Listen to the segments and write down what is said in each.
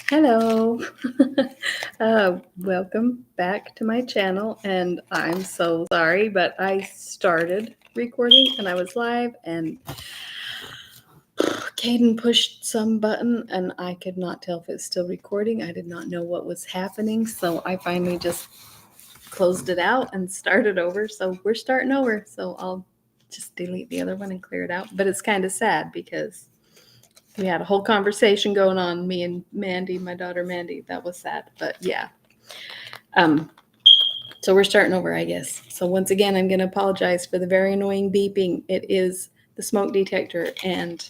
Hello. Welcome back to my channel, and I'm so sorry, but I started recording and I was live, and Caden pushed some button and I could not tell if it's still recording. I did not know what was happening, so I finally just closed it out and started over. So we're starting over, so I'll just delete the other one and clear it out. But it's kind of sad because we had a whole conversation going on, me and Mandy, my daughter Mandy. That was sad, but yeah. So we're starting over, I guess. So once again, I'm going to apologize for the very annoying beeping. It is the smoke detector, and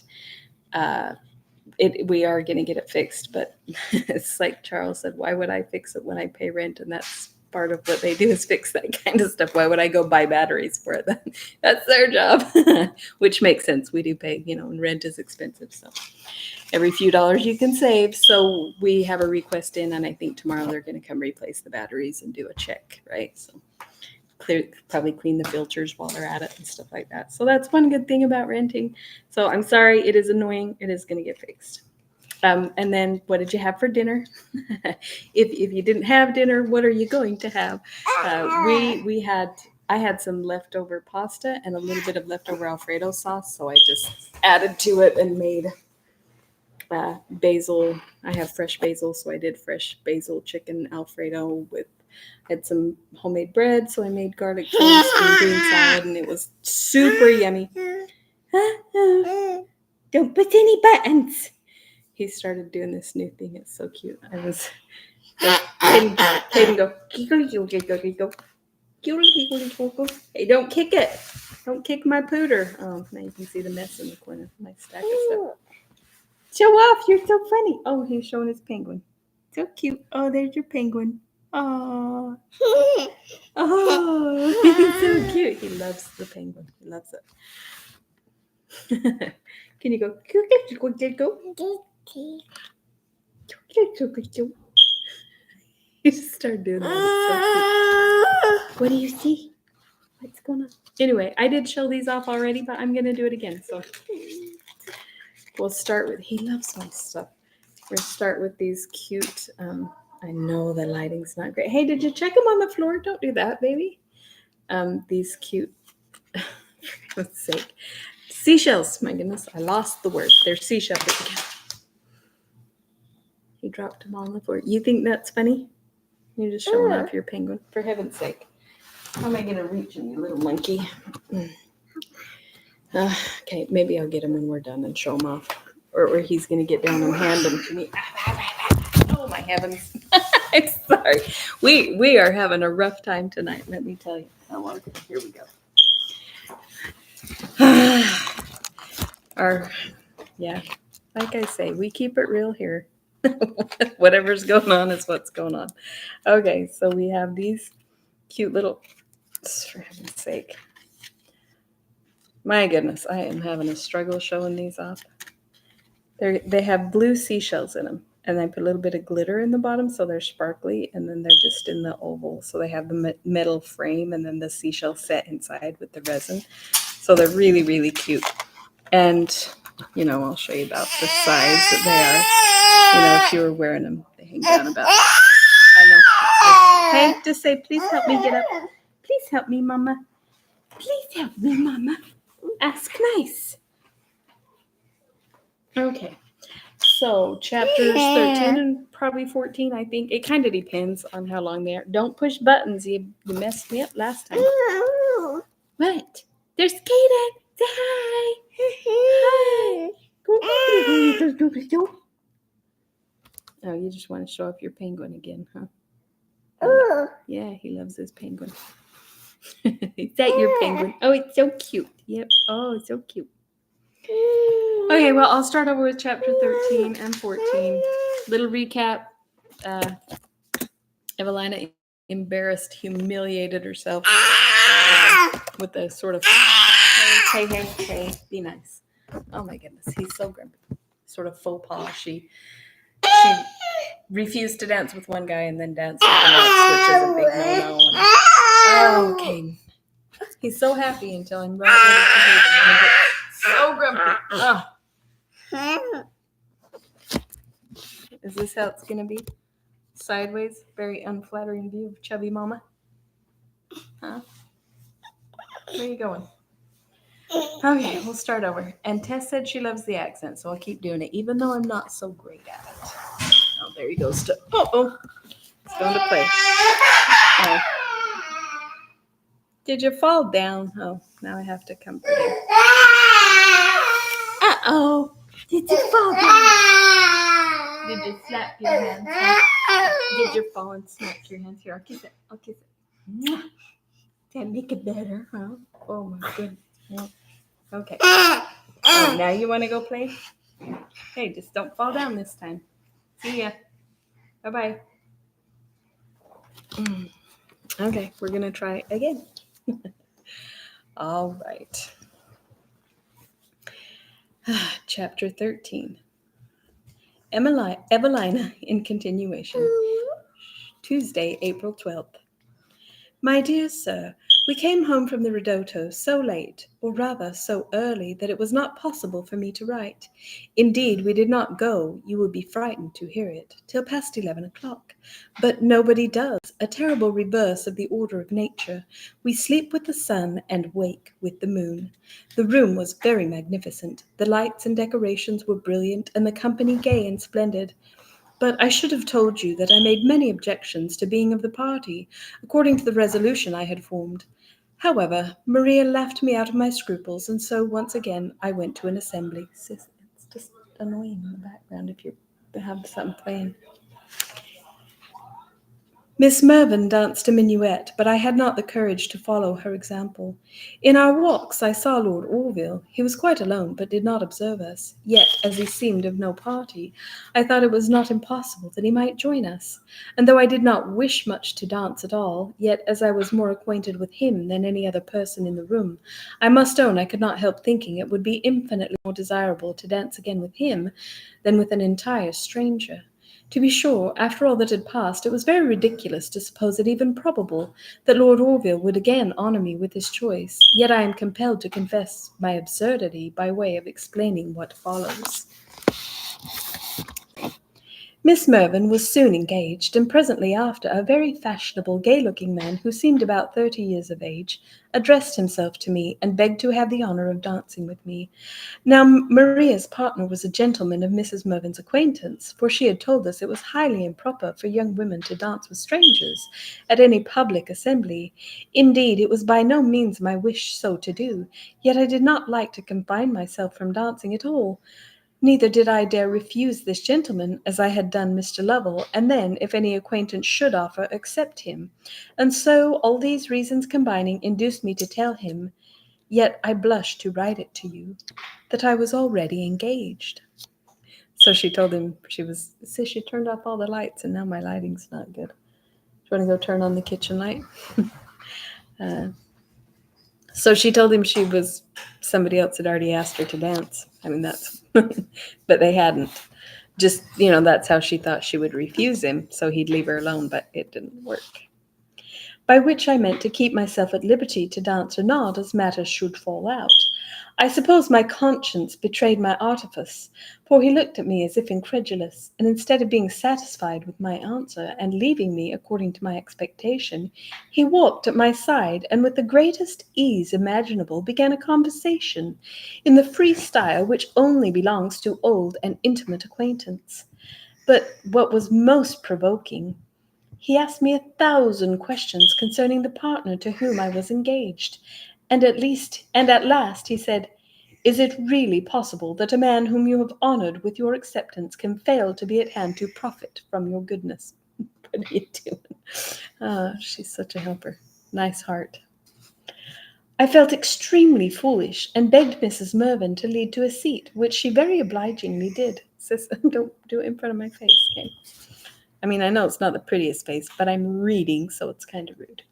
we are going to get it fixed. But it's like Charles said, why would I fix it when I pay rent? And that's part of what they do, is fix that kind of stuff. Why would I go buy batteries for it? That's their job, which makes sense. We do pay, and rent is expensive. So every few dollars you can save. So we have a request in, and I think tomorrow they're going to come replace the batteries and do a check, right? So probably clean the filters while they're at it and stuff like that. So that's one good thing about renting. So I'm sorry, it is annoying. It is going to get fixed. And then, what did you have for dinner? if you didn't have dinner, what are you going to have? I had some leftover pasta and a little bit of leftover Alfredo sauce, so I just added to it and made basil. I have fresh basil, so I did fresh basil chicken Alfredo with. I had some homemade bread, so I made garlic toast and green salad, and it was super yummy. Don't push any buttons. He started doing this new thing. It's so cute. I was Caden go hey, don't kick it. Don't kick my pooter. Oh, now you can see the mess in the corner. My stack of stuff. Show off. You're so funny. Oh, he's showing his penguin. So cute. Oh, there's your penguin. Oh, oh, he's so cute. He loves the penguin. He loves it. Can you go? You just started doing that. So what do you see? What's going on? Anyway, I did show these off already, but I'm going to do it again. So we'll start with, he loves my stuff. We're going to start with these cute, I know the lighting's not great. Hey, did you check them on the floor? Don't do that, baby. These cute, for God's sake, seashells. My goodness, I lost the word. They're seashells again. He dropped them on the floor. You think that's funny? You're just showing off your penguin. For heaven's sake. How am I going to reach him, you little monkey? Okay, maybe I'll get him when we're done and show him off. Or he's going to get down and hand them to me. Oh, my heavens. I'm sorry. We are having a rough time tonight, let me tell you. Oh, okay, here we go. Yeah, like I say, we keep it real here. Whatever's going on is what's going on. Okay, so we have these cute little, for heaven's sake. My goodness, I am having a struggle showing these off. They have blue seashells in them, and I put a little bit of glitter in the bottom, so they're sparkly, and then they're just in the oval. So they have the metal frame, and then the seashell set inside with the resin. So they're really, really cute. And, I'll show you about the size that they are. If you were wearing them, they hang down about. I know. Hey, just say, please help me get up. Please help me, Mama. Please help me, Mama. Ask nice. Okay. So chapters 13 and probably 14, I think. It kind of depends on how long they are. Don't push buttons. You messed me up last time. What? There's Kaden. Say hi. Hi. Oh, you just want to show off your penguin again, huh? Yeah, he loves his penguin. Is that your penguin? Oh, it's so cute. Yep. Oh, it's so cute. Okay, well, I'll start over with chapter 13 and 14. Little recap. Evelina embarrassed, humiliated herself with a sort of, hey, be nice. Oh my goodness, he's so grumpy. Sort of faux pas. She refused to dance with one guy and then danced with the next, which is a big no-no. Okay. He's so happy until I'm right ready to hate him. So grumpy. Oh. Is this how it's going to be? Sideways? Very unflattering view of chubby mama? Huh? Where are you going? Okay, we'll start over. And Tess said she loves the accent, so I'll keep doing it, even though I'm not so great at it. Oh, there he goes. Oh, it's going to play. Oh. Did you fall down? Oh, now I have to comfort him. Uh-oh. Did you fall down? Did you slap your hands? Did you fall and smack your hands? Here, I'll kiss it. I'll kiss it. Can't make it better, huh? Oh, my goodness. Yeah. Okay. Oh, now you want to go play? Hey, just don't fall down this time. See ya. Bye-bye. Okay, we're going to try again. All right. Chapter 13. Evelina in continuation. Tuesday, April 12th. My dear sir, we came home from the ridotto so late, or rather so early, that it was not possible for me to write. Indeed, we did not go, you would be frightened to hear it, till past 11 o'clock. But nobody does, a terrible reverse of the order of nature. We sleep with the sun and wake with the moon. The room was very magnificent. The lights and decorations were brilliant, and the company gay and splendid. But I should have told you that I made many objections to being of the party, according to the resolution I had formed. However, Maria laughed me out of my scruples, and so once again I went to an assembly. Sis, it's just annoying in the background if you have something playing. Miss Mervyn danced a minuet, but I had not the courage to follow her example. In our walks I saw Lord Orville. He was quite alone, but did not observe us. Yet, as he seemed of no party, I thought it was not impossible that he might join us. And though I did not wish much to dance at all, yet as I was more acquainted with him than any other person in the room, I must own I could not help thinking it would be infinitely more desirable to dance again with him than with an entire stranger. To be sure, after all that had passed, it was very ridiculous to suppose it even probable that Lord Orville would again honour me with his choice, yet I am compelled to confess my absurdity by way of explaining what follows. Miss Mervyn was soon engaged, and presently after a very fashionable, gay-looking man, who seemed about 30 years of age, addressed himself to me, and begged to have the honour of dancing with me. Now Maria's partner was a gentleman of Mrs. Mervyn's acquaintance, for she had told us it was highly improper for young women to dance with strangers at any public assembly. Indeed, it was by no means my wish so to do, yet I did not like to confine myself from dancing at all. Neither did I dare refuse this gentleman, as I had done Mr. Lovell, and then, if any acquaintance should offer, accept him. And so, all these reasons combining, induced me to tell him, yet I blush to write it to you, that I was already engaged. So she told him she turned off all the lights, and now my lighting's not good. Do you want to go turn on the kitchen light? So she told him somebody else had already asked her to dance. I mean, that's, but they hadn't. Just, that's how she thought she would refuse him, so he'd leave her alone, but it didn't work. By which I meant to keep myself at liberty to dance or not, as matters should fall out. I suppose my conscience betrayed my artifice, for he looked at me as if incredulous, and instead of being satisfied with my answer, and leaving me according to my expectation, he walked at my side, and with the greatest ease imaginable began a conversation, in the free style which only belongs to old and intimate acquaintance. But what was most provoking, he asked me 1,000 questions concerning the partner to whom I was engaged, and at last he said, "Is it really possible that a man whom you have honoured with your acceptance can fail to be at hand to profit from your goodness?" What are you doing? She's such a helper. Nice heart. I felt extremely foolish, and begged Mrs. Mervyn to lead to a seat, which she very obligingly did. Sis, don't do it in front of my face, okay? I mean, I know it's not the prettiest face, but I'm reading, so it's kind of rude.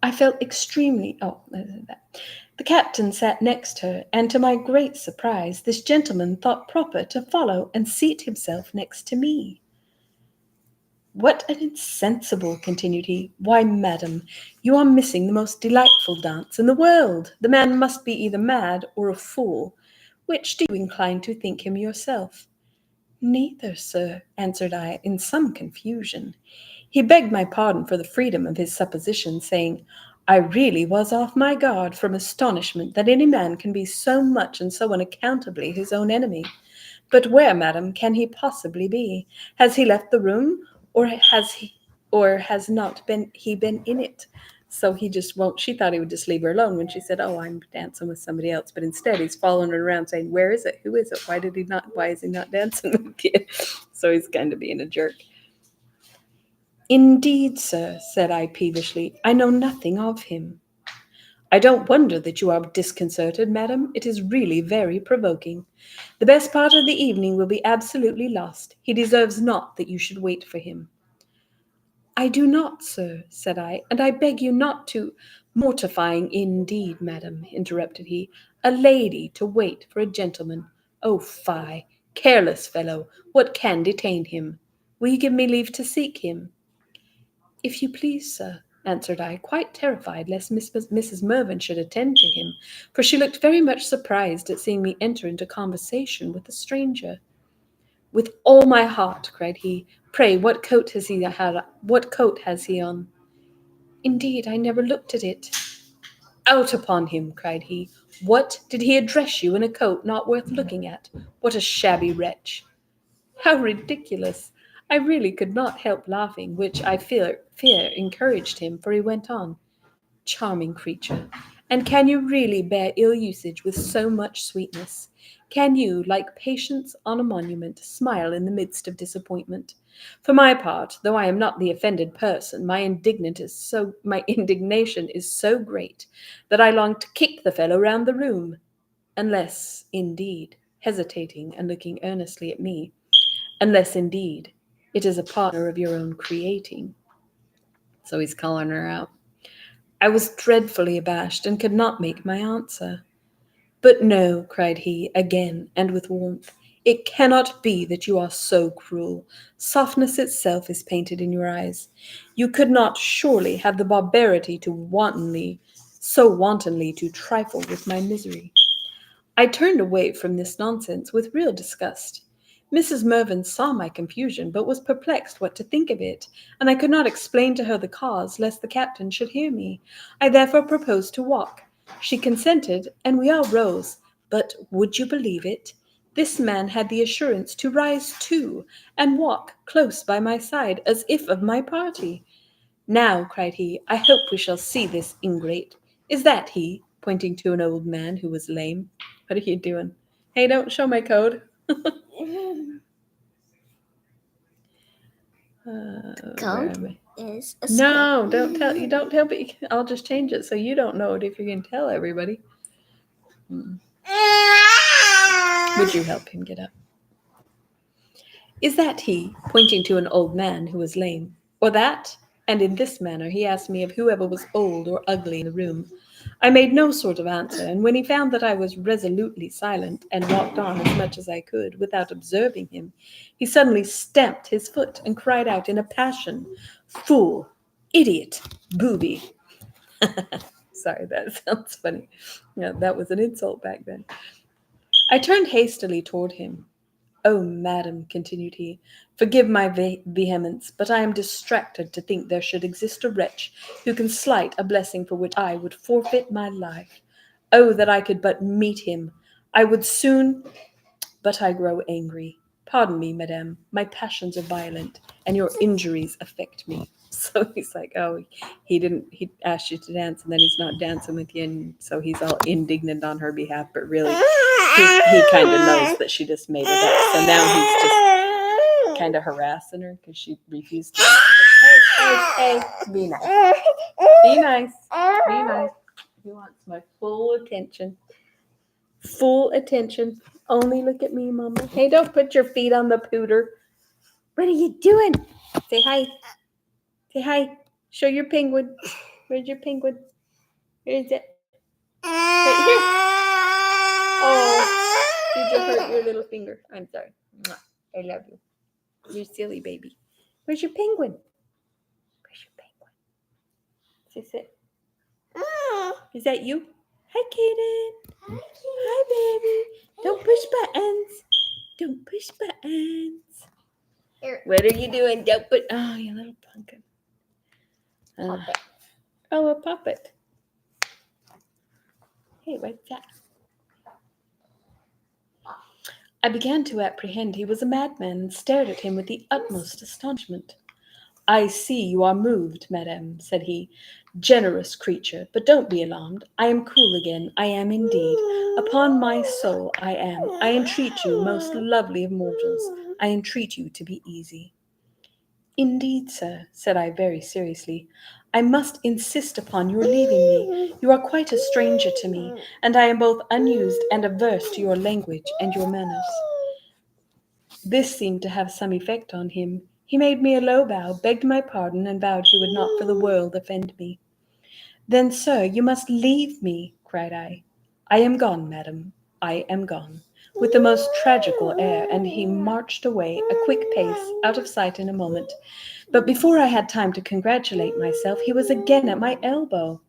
I felt extremely... The captain sat next her, and to my great surprise, this gentleman thought proper to follow and seat himself next to me. "What an insensible," continued he. "Why, madam, you are missing the most delightful dance in the world. The man must be either mad or a fool. Which do you incline to think him yourself? Neither, sir, answered I, in some confusion. He begged my pardon for the freedom of his supposition, saying, I really was off my guard from astonishment that any man can be so much and so unaccountably his own enemy. But where, madam, can he possibly be? Has he left the room, or has not been he been in it? So he just won't. She thought he would just leave her alone when she said, "Oh, I'm dancing with somebody else." But instead, he's following her around, saying, "Where is it? Who is it? Why did he not? Why is he not dancing with you?" So he's kind of being a jerk. Indeed, sir, said I peevishly, I know nothing of him. I don't wonder that you are disconcerted, madam. It is really very provoking. The best part of the evening will be absolutely lost. He deserves not that you should wait for him. I do not, sir, said I, and I beg you not to. Mortifying indeed, madam, interrupted he. A lady to wait for a gentleman. Oh, fie! Careless fellow! What can detain him? Will you give me leave to seek him? If you please, sir, answered I, quite terrified lest Mrs. Mervyn should attend to him, for she looked very much surprised at seeing me enter into conversation with a stranger. With all my heart, cried he. Pray, what coat has he had? What coat has he on? Indeed, I never looked at it. Out upon him, cried he. What, did he address you in a coat not worth looking at? What a shabby wretch! How ridiculous! I really could not help laughing, which I fear encouraged him, for he went on. Charming creature! And can you really bear ill usage with so much sweetness? Can you, like patience on a monument, smile in the midst of disappointment? For my part, though I am not the offended person, my indignation is so great that I long to kick the fellow round the room, unless, indeed, hesitating and looking earnestly at me, unless, indeed, it is a partner of your own creating. So he's calling her out. I was dreadfully abashed and could not make my answer. But no, cried he, again, and with warmth, it cannot be that you are so cruel. Softness itself is painted in your eyes. You could not surely have the barbarity to wantonly to trifle with my misery. I turned away from this nonsense with real disgust. Mrs. Mervyn saw my confusion, but was perplexed what to think of it, and I could not explain to her the cause, lest the captain should hear me. I therefore proposed to walk. She consented, and we all rose. But would you believe it? This man had the assurance to rise too, and walk close by my side, as if of my party. Now, cried he, I hope we shall see this ingrate. Is that he? Pointing to an old man who was lame. What are you doing? Hey, don't show my code. Code is a No, don't tell. You don't tell me. I'll just change it so you don't know it if you're going to tell everybody. Would you help him get up? Is that he? Pointing to an old man who was lame. Or that? And in this manner he asked me of whoever was old or ugly in the room. I made no sort of answer, and when he found that I was resolutely silent, and walked on as much as I could, without observing him, he suddenly stamped his foot, and cried out in a passion, Fool! Idiot! Booby! Sorry, that sounds funny. Yeah, that was an insult back then. I turned hastily toward him. Oh, madam, continued he, forgive my vehemence, but I am distracted to think there should exist a wretch who can slight a blessing for which I would forfeit my life. Oh, that I could but meet him! I would soon, but I grow angry. Pardon me, madame, my passions are violent, and your injuries affect me. So he's like, oh, he asked you to dance, and then he's not dancing with you, and so he's all indignant on her behalf, but really, he kind of knows that she just made it up. So now he's just kind of harassing her because she refused to dance. Hey, be nice. Be nice. Be nice. He wants my full attention. Full attention. Only look at me, Mama. Hey, don't put your feet on the pooter. What are you doing? Say hi. Say hi. Show your penguin. Where's your penguin? Where is it? Right here. Oh, did you hurt your little finger? I'm sorry. I love you. You're silly, baby. Where's your penguin? Where's your penguin? Sit. Is that you? Hi, Kaden. Hi, baby. Don't Here, What are you doing? Don't put. Oh, you little pumpkin. pop it. Oh, a puppet. Hey, what's that? I began to apprehend he was a madman, and stared at him with the utmost astonishment. I see you are moved, madame, said he. Generous creature, but don't be alarmed. I am cool again. I am indeed. Upon my soul, I am. I entreat you, most lovely of mortals, I entreat you to be easy. Indeed, sir, said I very seriously, I must insist upon your leaving me. You are quite a stranger to me, and I am both unused and averse to your language and your manners. This seemed to have some effect on him. He made me a low bow, begged my pardon, and vowed he would not for the world offend me. Then, sir, you must leave me, cried I. I am gone, madam, I am gone, with the most tragical air, and he marched away a quick pace, out of sight in a moment. But before I had time to congratulate myself, he was again at my elbow.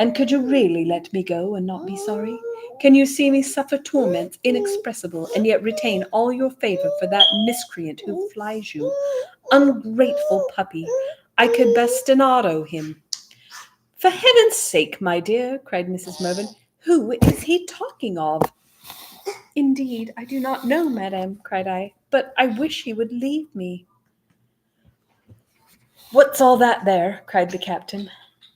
And could you really let me go and not be sorry? Can you see me suffer torments inexpressible, and yet retain all your favor for that miscreant who flies you? Ungrateful puppy! I could bastinado him. For heaven's sake, my dear, cried Mrs. Mervyn, who is he talking of? Indeed, I do not know, madam, cried I, but I wish he would leave me. What's all that there? Cried the captain.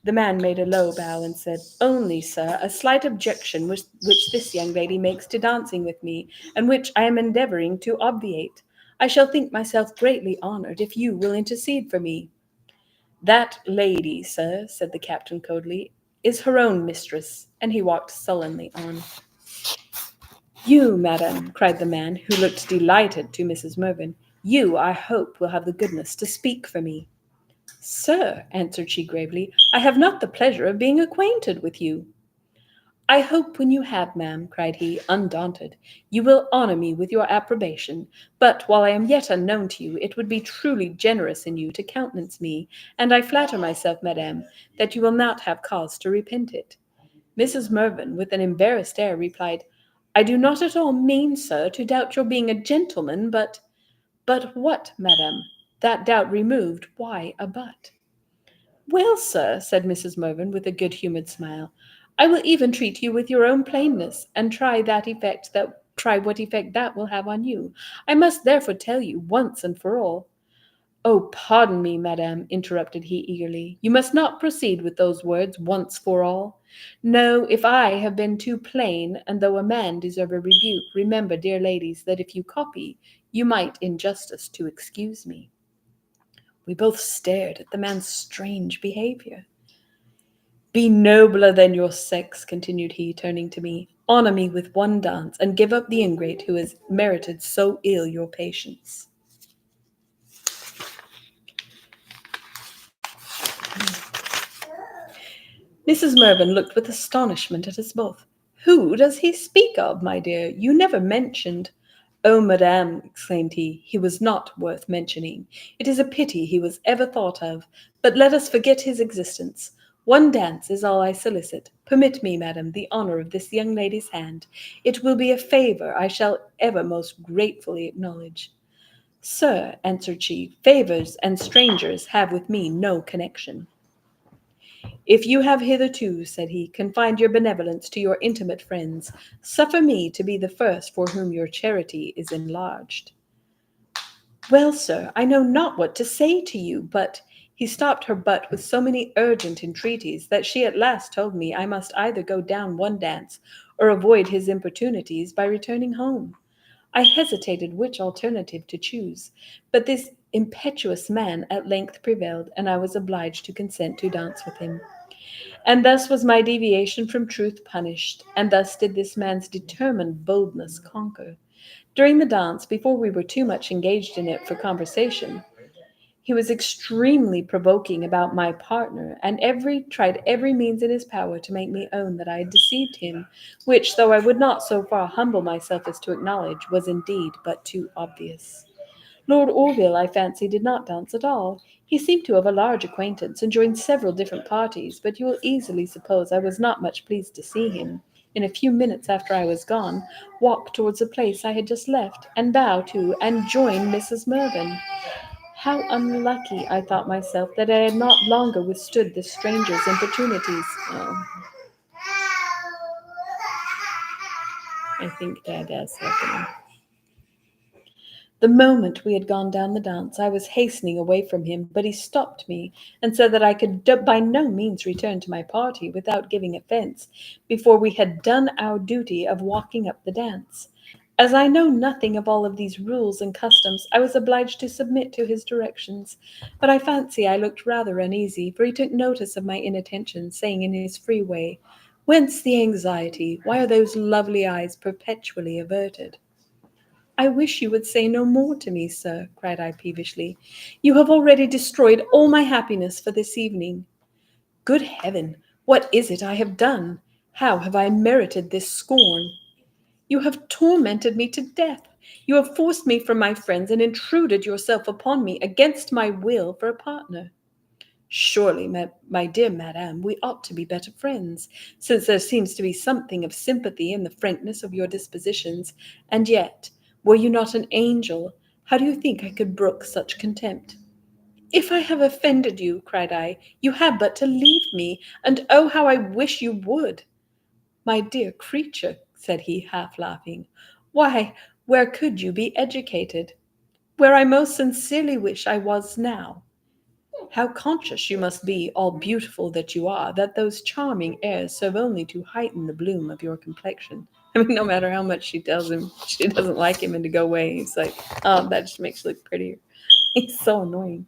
The man made a low bow and said, Only, sir, a slight objection which this young lady makes to dancing with me, and which I am endeavouring to obviate. I shall think myself greatly honoured if you will intercede for me. That lady, sir, said the captain coldly, is her own mistress, and he walked sullenly on. You, madam, cried the man, who looked delighted to Mrs. Mervyn, you, I hope, will have the goodness to speak for me. Sir, answered she gravely, I have not the pleasure of being acquainted with you. I hope when you have, ma'am, cried he, undaunted, you will honour me with your approbation. But while I am yet unknown to you, it would be truly generous in you to countenance me, and I flatter myself, madam, that you will not have cause to repent it. Mrs. Mervyn, with an embarrassed air, replied, I do not at all mean, sir, to doubt your being a gentleman, but what, madam? That doubt removed, why a but? Well, sir, said Mrs. Mervyn, with a good-humoured smile, I will even treat you with your own plainness, and try what effect that will have on you. I must therefore tell you, once and for all. Oh, pardon me, madam, interrupted he eagerly. You must not proceed with those words, once for all. No, if I have been too plain, and though a man deserve a rebuke, remember, dear ladies, that if you copy, you might in justice to excuse me. We both stared at the man's strange behaviour. Be nobler than your sex, continued he, turning to me. Honour me with one dance, and give up the ingrate who has merited so ill your patience. Mrs. Mervyn looked with astonishment at us both. Who does he speak of, my dear? You never mentioned. Oh, madame, exclaimed he was not worth mentioning. It is a pity he was ever thought of. But let us forget his existence. One dance is all I solicit. Permit me, madam, the honour of this young lady's hand. It will be a favour I shall ever most gratefully acknowledge. Sir, answered she, favours and strangers have with me no connection. If you have hitherto, said he, confined your benevolence to your intimate friends, suffer me to be the first for whom your charity is enlarged. Well, sir, I know not what to say to you, but he stopped her but with so many urgent entreaties that she at last told me I must either go down one dance or avoid his importunities by returning home. I hesitated which alternative to choose, but this impetuous man at length prevailed, and I was obliged to consent to dance with him. And thus was my deviation from truth punished, and thus did this man's determined boldness conquer. During the dance, before we were too much engaged in it for conversation, he was extremely provoking about my partner, and tried every means in his power to make me own that I had deceived him, which, though I would not so far humble myself as to acknowledge, was indeed but too obvious. Lord Orville, I fancy, did not dance at all. He seemed to have a large acquaintance, and joined several different parties, but you will easily suppose I was not much pleased to see him. in a few minutes after I was gone, walk towards the place I had just left, and bow to and join Mrs. Mervyn. How unlucky, I thought myself, that I had not longer withstood this stranger's importunities. Oh, I think Dad has happening. The moment we had gone down the dance, I was hastening away from him, but he stopped me and said that I could by no means return to my party without giving offence before we had done our duty of walking up the dance. As I know nothing of all of these rules and customs, I was obliged to submit to his directions, but I fancy I looked rather uneasy, for he took notice of my inattention, saying in his free way, "Whence the anxiety? Why are those lovely eyes perpetually averted?" "I wish you would say no more to me, sir," cried I peevishly. "You have already destroyed all my happiness for this evening." "Good heaven! What is it I have done? How have I merited this scorn?" "You have tormented me to death. You have forced me from my friends and intruded yourself upon me against my will for a partner." "Surely, my dear madam, we ought to be better friends, since there seems to be something of sympathy in the frankness of your dispositions, and yet, were you not an angel, how do you think I could brook such contempt?" "If I have offended you," cried I, "you have but to leave me, and oh, how I wish you would." "My dear creature," said he, half laughing, "why, where could you be educated?" "Where I most sincerely wish I was now." "How conscious you must be, all beautiful that you are, that those charming airs serve only to heighten the bloom of your complexion." I mean, no matter how much she tells him she doesn't like him and to go away, he's like, "Oh, that just makes you look prettier." He's so annoying.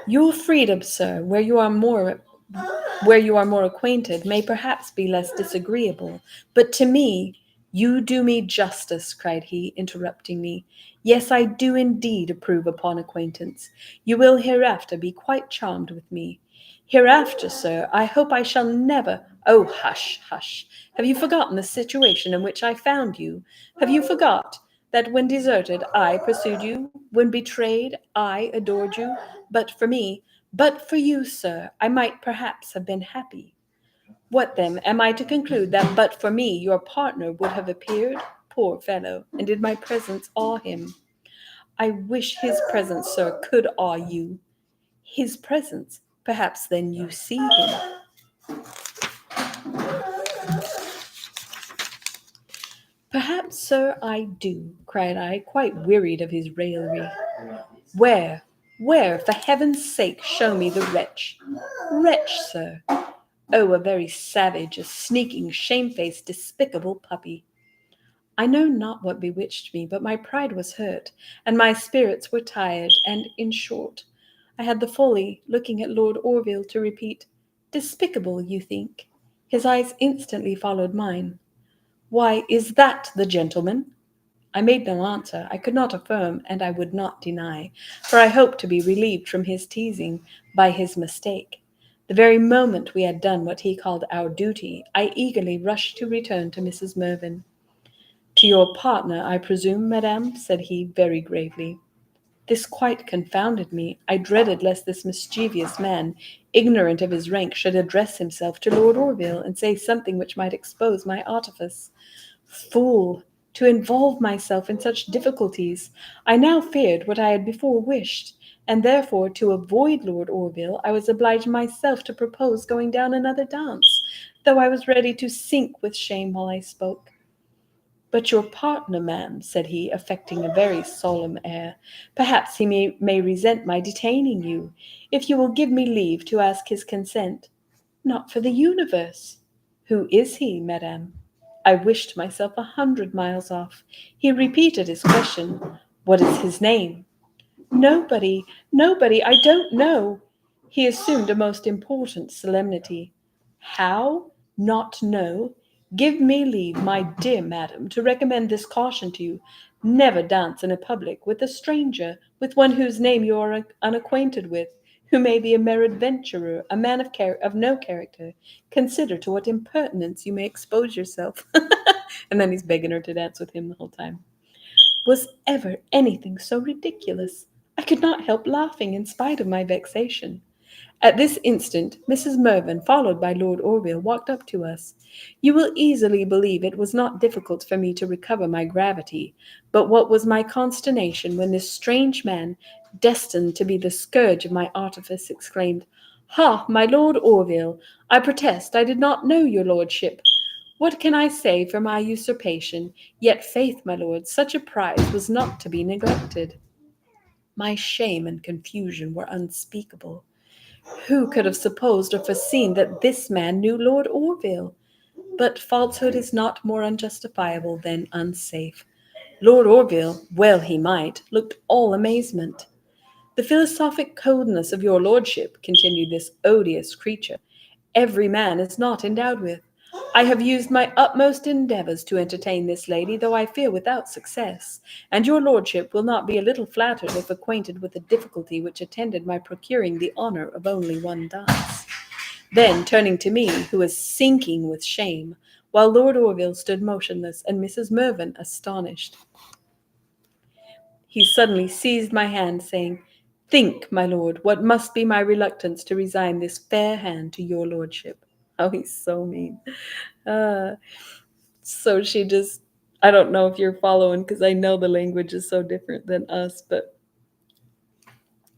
"Your freedom, sir, where you are more acquainted, may perhaps be less disagreeable, but to me—" "You do me justice," cried he, interrupting me. "Yes, I do indeed approve upon acquaintance. You will hereafter be quite charmed with me. Hereafter, sir, I hope I shall never—" "Oh, hush, hush! Have you forgotten the situation in which I found you? Have you forgot that when deserted I pursued you, when betrayed I adored you? But for you, sir, I might perhaps have been happy. What then, am I to conclude that but for me your partner would have appeared? Poor fellow, and did my presence awe him? I wish his presence, sir, could awe you. His presence, perhaps then you see him." "Perhaps, sir, I do," cried I, quite wearied of his raillery. "Where, where, for heaven's sake, show me the wretch." "Wretch, sir? Oh, a very savage, a sneaking, shamefaced, despicable puppy." I know not what bewitched me, but my pride was hurt, and my spirits were tired, and, in short, I had the folly, looking at Lord Orville, to repeat, "Despicable, you think?" His eyes instantly followed mine. "Why, is that the gentleman?" I made no answer. I could not affirm, and I would not deny, for I hoped to be relieved from his teasing by his mistake. The very moment we had done what he called our duty, I eagerly rushed to return to Mrs. Mervyn. "To your partner, I presume, madame?" said he, very gravely. This quite confounded me. I dreaded lest this mischievous man, ignorant of his rank, should address himself to Lord Orville, and say something which might expose my artifice. Fool! To involve myself in such difficulties! I now feared what I had before wished, and therefore, to avoid Lord Orville, I was obliged myself to propose going down another dance, though I was ready to sink with shame while I spoke. "But your partner, ma'am," said he, affecting a very solemn air, "perhaps he may resent my detaining you, if you will give me leave to ask his consent." "Not for the universe." "Who is he, madame?" I wished myself 100 miles off. He repeated his question. "What is his name?" "Nobody, nobody, I don't know." He assumed a most important solemnity. "How? Not know? Give me leave, my dear madam, to recommend this caution to you. Never dance in a public with a stranger, with one whose name you are unacquainted with, who may be a mere adventurer, a man of no character. Consider to what impertinence you may expose yourself." And then he's begging her to dance with him the whole time. Was ever anything so ridiculous? I could not help laughing in spite of my vexation. At this instant, Mrs. Mervyn, followed by Lord Orville, walked up to us. You will easily believe it was not difficult for me to recover my gravity, but what was my consternation when this strange man, destined to be the scourge of my artifice, exclaimed, "Ha, my Lord Orville, I protest I did not know your lordship. What can I say for my usurpation? Yet, faith, my lord, such a prize was not to be neglected." My shame and confusion were unspeakable. Who could have supposed or foreseen that this man knew Lord Orville? But falsehood is not more unjustifiable than unsafe. Lord Orville, well he might, looked all amazement. "The philosophic coldness of your lordship," continued this odious creature, "every man is not endowed with. I have used my utmost endeavours to entertain this lady, though I fear without success, and your lordship will not be a little flattered if acquainted with the difficulty which attended my procuring the honour of only one dance." Then, turning to me, who was sinking with shame, while Lord Orville stood motionless and Mrs. Mervyn astonished, he suddenly seized my hand, saying, "Think, my lord, what must be my reluctance to resign this fair hand to your lordship." Oh, he's so mean. Uh, so she just, I don't know if you're following because I know the language is so different than us, but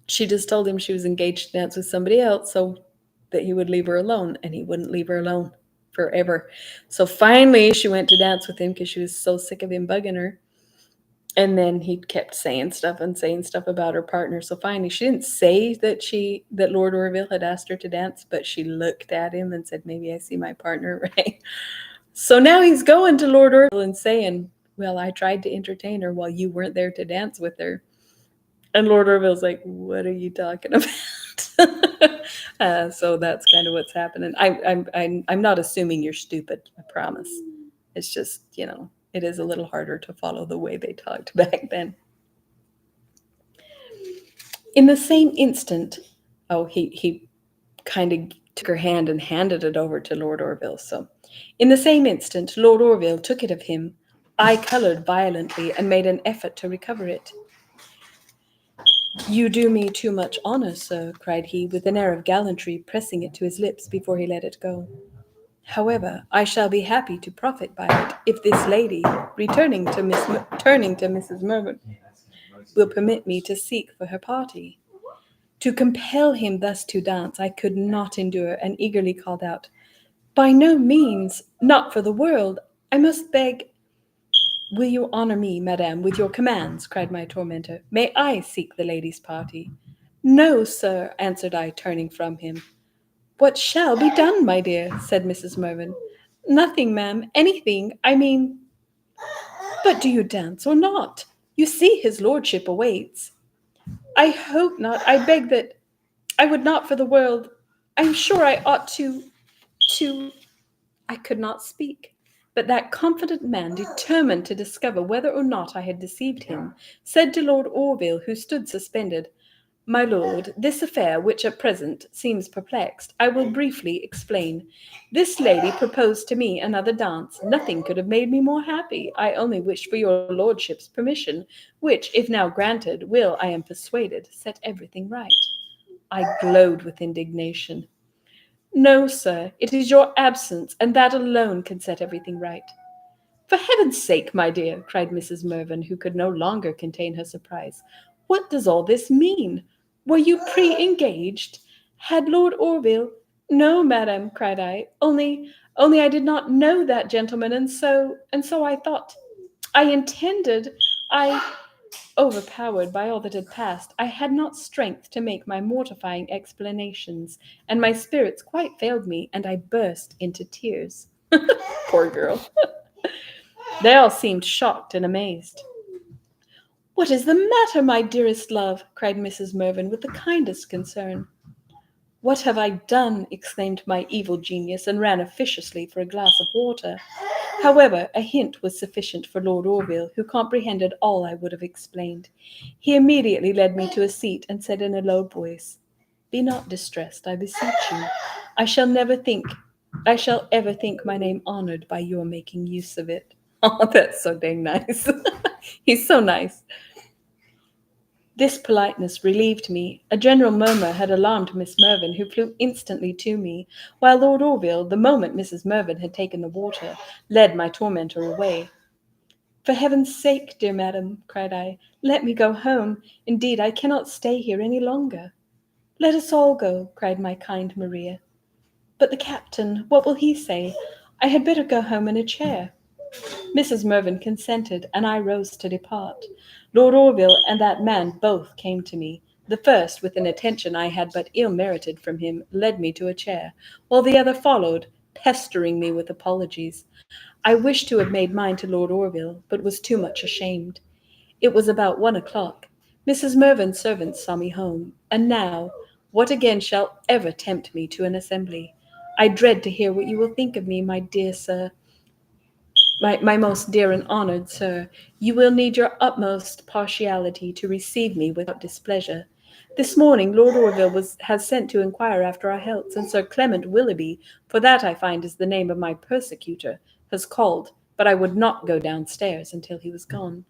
she just told him she was engaged to dance with somebody else so that he would leave her alone, and he wouldn't leave her alone forever. So finally she went to dance with him because she was so sick of him bugging her. And then he kept saying stuff and saying stuff about her partner. So finally she didn't say that Lord Orville had asked her to dance, but she looked at him and said, "Maybe I see my partner," right? So now he's going to Lord Orville and saying, "Well, I tried to entertain her while you weren't there to dance with her." And Lord Orville's like, "What are you talking about?" So that's kind of what's happening. I'm not assuming you're stupid. I promise. It's just, it is a little harder to follow the way they talked back then. In the same instant, he kind of took her hand and handed it over to Lord Orville. So, in the same instant, Lord Orville took it of him. I coloured violently and made an effort to recover it. "You do me too much honour, sir," cried he, with an air of gallantry, pressing it to his lips before he let it go. "However, I shall be happy to profit by it, if this lady," turning to Mrs. Mervyn, "will permit me to seek for her party." To compel him thus to dance I could not endure, and eagerly called out, "By no means, not for the world. I must beg—" "Will you honour me, madame, with your commands?" cried my tormentor. "May I seek the lady's party?" "No, sir," answered I, turning from him. "What shall be done, my dear?" said Mrs. Mervyn. "Nothing, ma'am, anything, I mean—" "But do you dance or not? You see his lordship awaits." "I hope not. I beg that I would not for the world. I am sure I ought to—" I could not speak. But that confident man, determined to discover whether or not I had deceived him, said to Lord Orville, who stood suspended, "My lord, this affair, which at present seems perplexed, I will briefly explain. This lady proposed to me another dance. Nothing could have made me more happy. I only wished for your lordship's permission, which, if now granted, will, I am persuaded, set everything right." I glowed with indignation. "No, sir, it is your absence, and that alone can set everything right." "For heaven's sake, my dear," cried Mrs. Mervyn, who could no longer contain her surprise, "what does all this mean? Were you pre-engaged? Had Lord Orville—" "No, madam," cried I, only I did not know that gentleman, and so I thought— I intended— I—" Overpowered by all that had passed, I had not strength to make my mortifying explanations, and my spirits quite failed me, and I burst into tears. Poor girl. They all seemed shocked and amazed. "What is the matter, my dearest love?" cried Mrs. Mervyn with the kindest concern. "What have I done?" exclaimed my evil genius, and ran officiously for a glass of water. However, a hint was sufficient for Lord Orville, who comprehended all I would have explained. He immediately led me to a seat, and said in a low voice, "Be not distressed, I beseech you. I shall ever think my name honoured by your making use of it." Oh, that's so dang nice. He's so nice. This politeness relieved me. A general murmur had alarmed Miss Mervyn, who flew instantly to me, while Lord Orville, the moment Mrs. Mervyn had taken the water, led my tormentor away. For heaven's sake, dear madam, cried I, let me go home. Indeed, I cannot stay here any longer. Let us all go, cried my kind Maria. But the captain, what will he say? I had better go home in a chair. Mrs. Mervyn consented, and I rose to depart. Lord Orville and that man both came to me. The first, with an attention I had but ill merited from him, led me to a chair, while the other followed, pestering me with apologies. I wished to have made mine to Lord Orville, but was too much ashamed. It was about 1 o'clock. Mrs. Mervyn's servants saw me home, and now, what again shall ever tempt me to an assembly? I dread to hear what you will think of me, my dear sir. My most dear and honoured sir, you will need your utmost partiality to receive me without displeasure. This morning Lord Orville has sent to inquire after our healths, and Sir Clement Willoughby, for that I find is the name of my persecutor, has called, but I would not go downstairs until he was gone.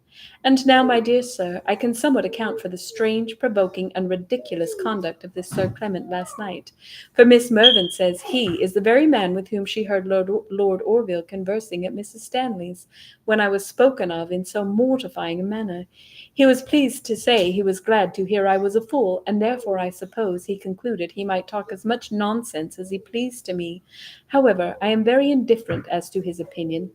And now, my dear sir, I can somewhat account for the strange, provoking, and ridiculous conduct of this Sir Clement last night. For Miss Mervyn says he is the very man with whom she heard Lord Orville conversing at Mrs. Stanley's, when I was spoken of in so mortifying a manner. He was pleased to say he was glad to hear I was a fool, and therefore I suppose he concluded he might talk as much nonsense as he pleased to me. However, I am very indifferent as to his opinion.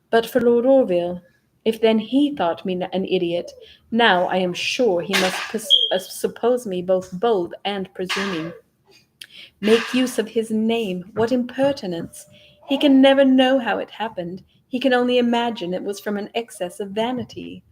But for Lord Orville, if then he thought me an idiot, now I am sure he must suppose me both bold and presuming. Make use of his name! What impertinence! He can never know how it happened. He can only imagine it was from an excess of vanity.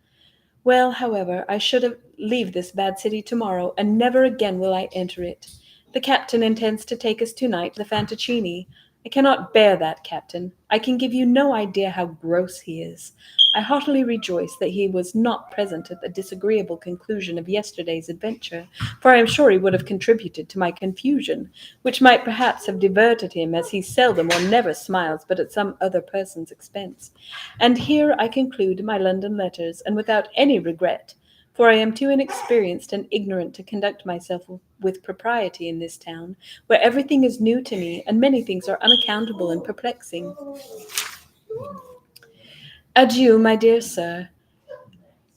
Well, however, I should leave this bad city tomorrow, and never again will I enter it. The captain intends to take us tonight to the Fantoccini. I cannot bear that captain. I can give you no idea how gross he is. I heartily rejoice that he was not present at the disagreeable conclusion of yesterday's adventure, for I am sure he would have contributed to my confusion, which might perhaps have diverted him, as he seldom or never smiles but at some other person's expense. And here I conclude my London letters, and without any regret, for I am too inexperienced and ignorant to conduct myself with propriety in this town, where everything is new to me, and many things are unaccountable and perplexing. Adieu, my dear sir.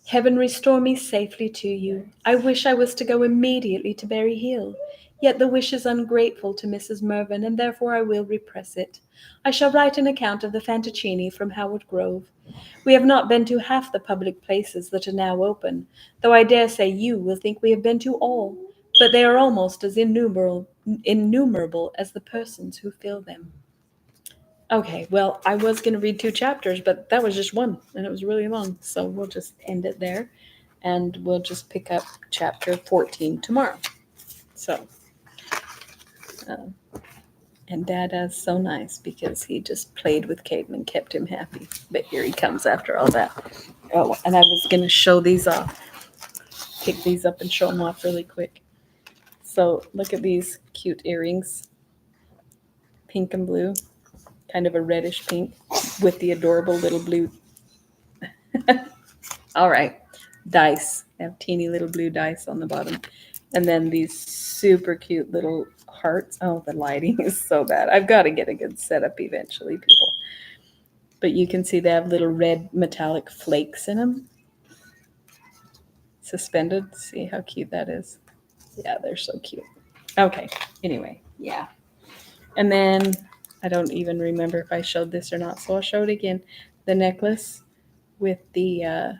Heaven restore me safely to you. I wish I was to go immediately to Berry Hill, yet the wish is ungrateful to Mrs. Mervyn, and therefore I will repress it. I shall write an account of the Fantoccini from Howard Grove. We have not been to half the public places that are now open, though I dare say you will think we have been to all, but they are almost as innumerable as the persons who fill them. Okay, well, I was going to read 2 chapters, but that was just one, and it was really long, so we'll just end it there, and we'll just pick up chapter 14 tomorrow. So, and Dada's so nice because he just played with Caden and kept him happy, but here he comes after all that. Oh, and I was going to show these off, pick these up and show them off really quick. So, look at these cute earrings, pink and blue. Kind of a reddish pink with the adorable little blue. All right, dice. They have teeny little blue dice on the bottom. And then these super cute little hearts. Oh, the lighting is so bad. I've got to get a good setup eventually, people. But you can see they have little red metallic flakes in them. Suspended. See how cute that is? Yeah, they're so cute. Okay, anyway, yeah. And then I don't even remember if I showed this or not, so I'll show it again. The necklace with the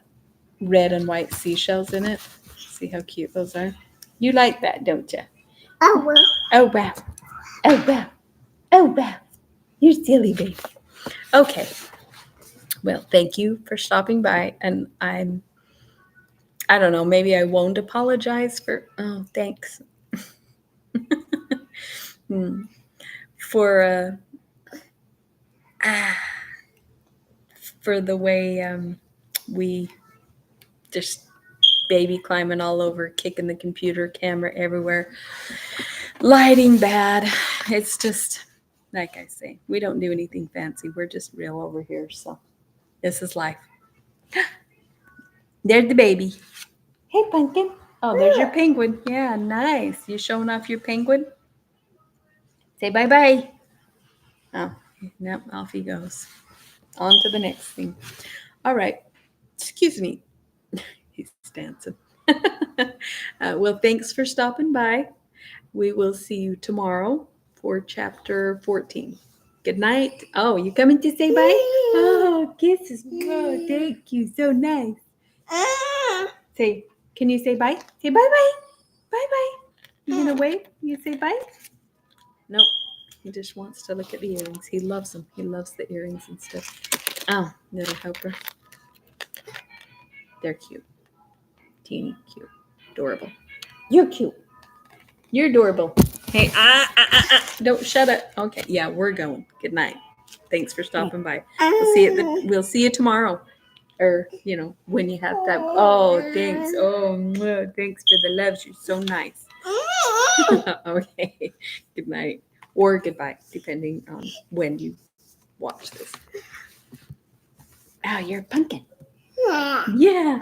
red and white seashells in it. See how cute those are? You like that, don't you? Oh, well. Oh, wow. Oh, wow. Oh, wow. You're silly, baby. Okay. Well, thank you for stopping by, and I don't know, maybe I won't apologize for, oh, thanks. For for the way we just baby climbing all over, kicking the computer camera everywhere, lighting bad. It's just, like I say, we don't do anything fancy. We're just real over here. So this is life. There's the baby. Hey, Pumpkin. Oh, there's your penguin. Yeah, nice. You showing off your penguin? Say bye-bye. Oh, nope, off he goes. On to the next thing. All right. Excuse me. He's dancing. Well, thanks for stopping by. We will see you tomorrow for chapter 14. Good night. Oh, you coming to say bye? Oh, kisses. Oh, thank you. So nice. Say, can you say bye? Say bye-bye. Bye-bye. You gonna wave? You say bye? Nope. He just wants to look at the earrings. He loves them. He loves the earrings and stuff. Oh, little helper. They're cute. Teeny cute. Adorable. You're cute. You're adorable. Hey, don't shut up. Okay, yeah, we're going. Good night. Thanks for stopping by. We'll see you tomorrow. Or, when you have time. Oh, thanks. Oh, thanks for the loves. You're so nice. Okay. Good night. Or goodbye, depending on when you watch this. Oh, you're a pumpkin. Yeah.